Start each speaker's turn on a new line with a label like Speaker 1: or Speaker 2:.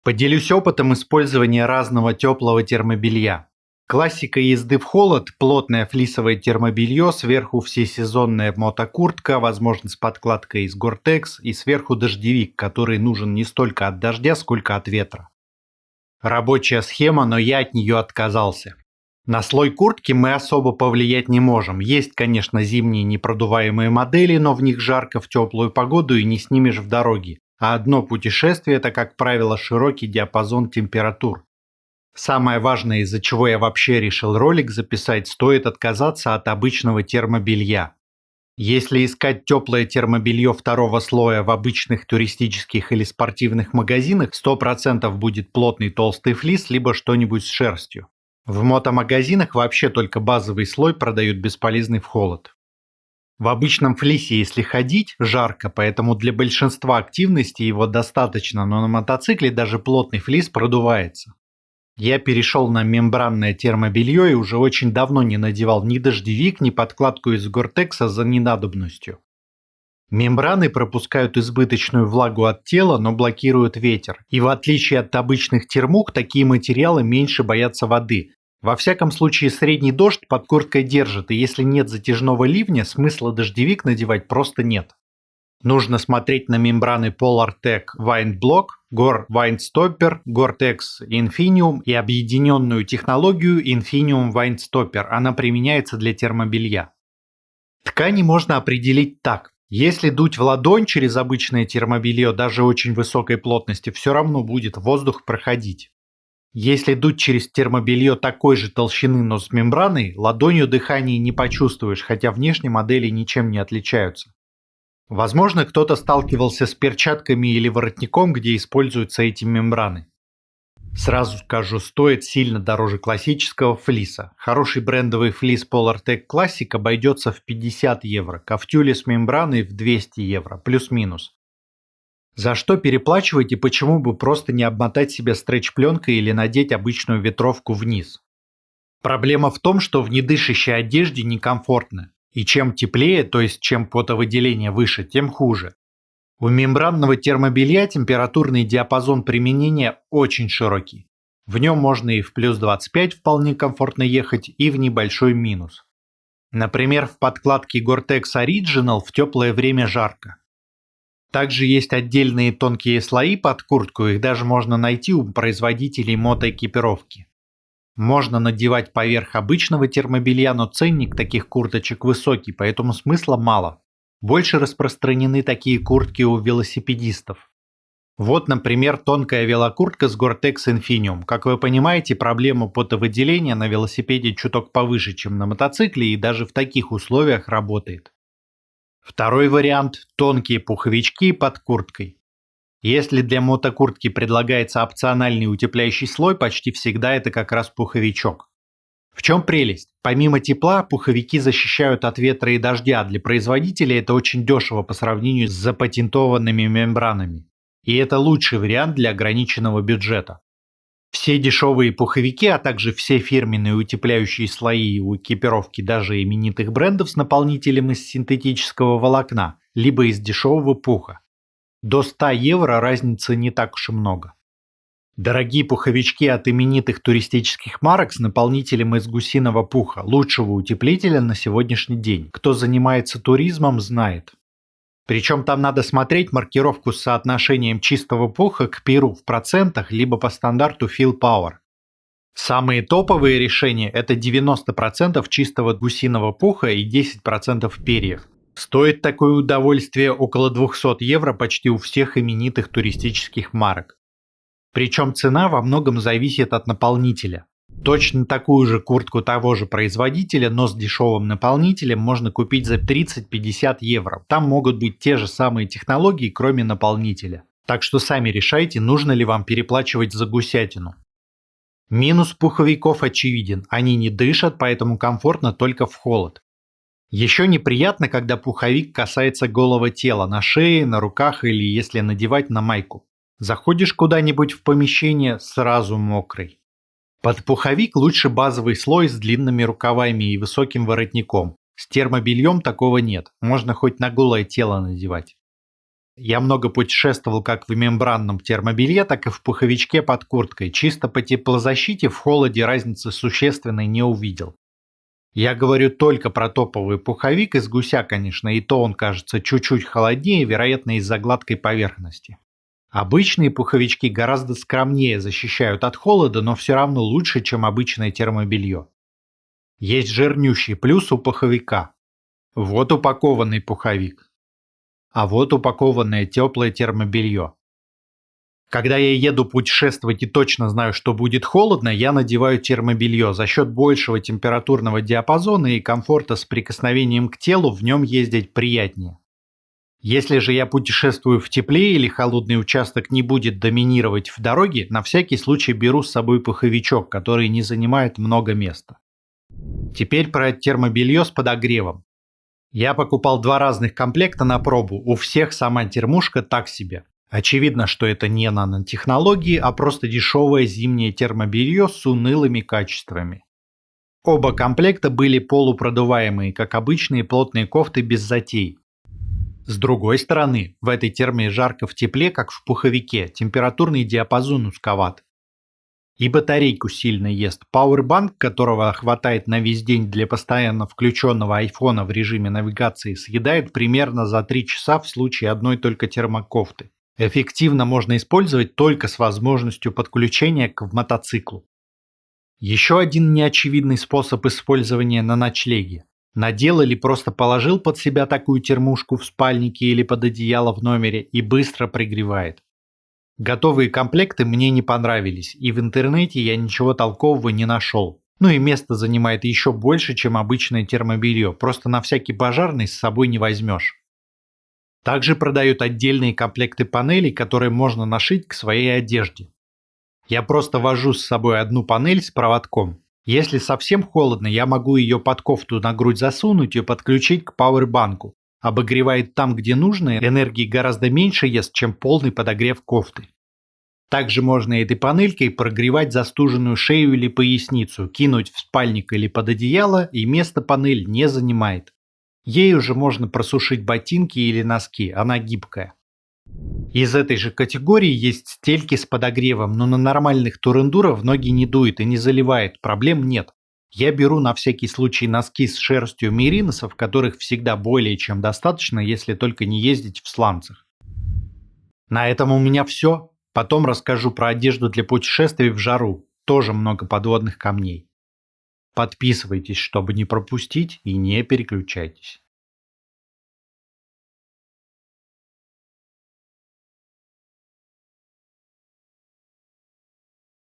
Speaker 1: Поделюсь опытом использования разного теплого термобелья. Классика езды в холод – плотное флисовое термобелье, сверху всесезонная мотокуртка, возможно с подкладкой из Gore-Tex и сверху дождевик, который нужен не столько от дождя, сколько от ветра. Рабочая схема, но я от нее отказался. На слой куртки мы особо повлиять не можем. Есть, конечно, зимние непродуваемые модели, но в них жарко в теплую погоду и не снимешь в дороге. А одно путешествие – это, как правило, широкий диапазон температур. Самое важное, из-за чего я вообще решил ролик записать, стоит отказаться от обычного термобелья. Если искать теплое термобелье второго слоя в обычных туристических или спортивных магазинах, 100% будет плотный толстый флис, либо что-нибудь с шерстью. В мотомагазинах вообще только базовый слой продают бесполезный в холод. В обычном флисе, если ходить, жарко, поэтому для большинства активностей его достаточно, но на мотоцикле даже плотный флис продувается. Я перешел на мембранное термобелье и уже очень давно не надевал ни дождевик, ни подкладку из Gore-Tex за ненадобностью. Мембраны пропускают избыточную влагу от тела, но блокируют ветер. И в отличие от обычных термух, такие материалы меньше боятся воды. Во всяком случае, средний дождь под курткой держит, и если нет затяжного ливня, смысла дождевик надевать просто нет. Нужно смотреть на мембраны Polartec Windblock, Gore Windstopper, Gore-Tex Infinium и объединенную технологию Infinium Windstopper. Она применяется для термобелья. Ткани можно определить так. Если дуть в ладонь через обычное термобелье даже очень высокой плотности, все равно будет воздух проходить. Если дуть через термобелье такой же толщины, но с мембраной, ладонью дыхание не почувствуешь, хотя внешне модели ничем не отличаются. Возможно, кто-то сталкивался с перчатками или воротником, где используются эти мембраны. Сразу скажу, стоит сильно дороже классического флиса. Хороший брендовый флис Polartec Classic обойдется в 50 евро, кафтюли с мембраной в 200 евро, плюс-минус. За что переплачивать и почему бы просто не обмотать себя стретч-пленкой или надеть обычную ветровку вниз? Проблема в том, что в недышащей одежде некомфортно. И чем теплее, то есть чем потовыделение выше, тем хуже. У мембранного термобелья температурный диапазон применения очень широкий. В нем можно и в плюс 25 вполне комфортно ехать, и в небольшой минус. Например, в подкладке Gore-Tex Original в теплое время жарко. Также есть отдельные тонкие слои под куртку, их даже можно найти у производителей мотоэкипировки. Можно надевать поверх обычного термобелья, но ценник таких курточек высокий, поэтому смысла мало. Больше распространены такие куртки у велосипедистов. Вот, например, тонкая велокуртка с Gore-Tex Infinium. Как вы понимаете, проблема потовыделения на велосипеде чуток повыше, чем на мотоцикле, и даже в таких условиях работает. Второй вариант – тонкие пуховички под курткой. Если для мотокуртки предлагается опциональный утепляющий слой, почти всегда это как раз пуховичок. В чем прелесть? Помимо тепла, пуховики защищают от ветра и дождя, для производителя это очень дешево по сравнению с запатентованными мембранами. И это лучший вариант для ограниченного бюджета. Все дешевые пуховики, а также все фирменные утепляющие слои у экипировки даже именитых брендов с наполнителем из синтетического волокна, либо из дешевого пуха. До 100 евро разницы не так уж и много. Дорогие пуховички от именитых туристических марок с наполнителем из гусиного пуха, лучшего утеплителя на сегодняшний день. Кто занимается туризмом, знает. Причем там надо смотреть маркировку с соотношением чистого пуха к перу в процентах, либо по стандарту Fill Power. Самые топовые решения – это 90% чистого гусиного пуха и 10% перьев. Стоит такое удовольствие около 200 евро почти у всех именитых туристических марок. Причем цена во многом зависит от наполнителя. Точно такую же куртку того же производителя, но с дешевым наполнителем можно купить за 30-50 евро. Там могут быть те же самые технологии, кроме наполнителя. Так что сами решайте, нужно ли вам переплачивать за гусятину. Минус пуховиков очевиден. Они не дышат, поэтому комфортно только в холод. Еще неприятно, когда пуховик касается голого тела, на шее, на руках или если надевать на майку. Заходишь куда-нибудь в помещение, сразу мокрый. Под пуховик лучше базовый слой с длинными рукавами и высоким воротником. С термобельем такого нет, можно хоть на голое тело надевать. Я много путешествовал как в мембранном термобелье, так и в пуховичке под курткой. Чисто по теплозащите в холоде разницы существенной не увидел. Я говорю только про топовый пуховик из гуся, конечно, и то он кажется чуть-чуть холоднее, вероятно, из-за гладкой поверхности. Обычные пуховички гораздо скромнее защищают от холода, но все равно лучше, чем обычное термобелье. Есть жирнющий плюс у пуховика. Вот упакованный пуховик. А вот упакованное теплое термобелье. Когда я еду путешествовать и точно знаю, что будет холодно, я надеваю термобелье. За счет большего температурного диапазона и комфорта с прикосновением к телу в нем ездить приятнее. Если же я путешествую в тепле или холодный участок не будет доминировать в дороге, на всякий случай беру с собой пуховичок, который не занимает много места. Теперь про термобелье с подогревом. Я покупал 2 разных комплекта на пробу, у всех сама термушка так себе. Очевидно, что это не нанотехнологии, а просто дешевое зимнее термобелье с унылыми качествами. Оба комплекта были полупродуваемые, как обычные плотные кофты без затей. С другой стороны, в этой терме жарко в тепле, как в пуховике, температурный диапазон узковат. И батарейку сильно ест. Пауэрбанк, которого хватает на весь день для постоянно включенного айфона в режиме навигации, съедает примерно за 3 часа в случае одной только термокофты. Эффективно можно использовать только с возможностью подключения к мотоциклу. Еще один неочевидный способ использования на ночлеге. Надел или просто положил под себя такую термушку в спальнике или под одеяло в номере и быстро пригревает. Готовые комплекты мне не понравились, и в интернете я ничего толкового не нашел. Ну и место занимает еще больше, чем обычное термобелье, просто на всякий пожарный с собой не возьмешь. Также продают отдельные комплекты панелей, которые можно нашить к своей одежде. Я просто вожу с собой одну панель с проводком. Если совсем холодно, я могу ее под кофту на грудь засунуть и подключить к пауэрбанку. Обогревает там, где нужно, энергии гораздо меньше ест, чем полный подогрев кофты. Также можно этой панелькой прогревать застуженную шею или поясницу, кинуть в спальник или под одеяло, и место панель не занимает. Ею же можно просушить ботинки или носки, она гибкая. Из этой же категории есть стельки с подогревом, но на нормальных турендуров ноги не дует и не заливает, проблем нет. Я беру на всякий случай носки с шерстью мериносов, которых всегда более чем достаточно, если только не ездить в сланцах. На этом у меня все. Потом расскажу про одежду для путешествий в жару. Тоже много подводных камней. Подписывайтесь, чтобы не пропустить, и не переключайтесь.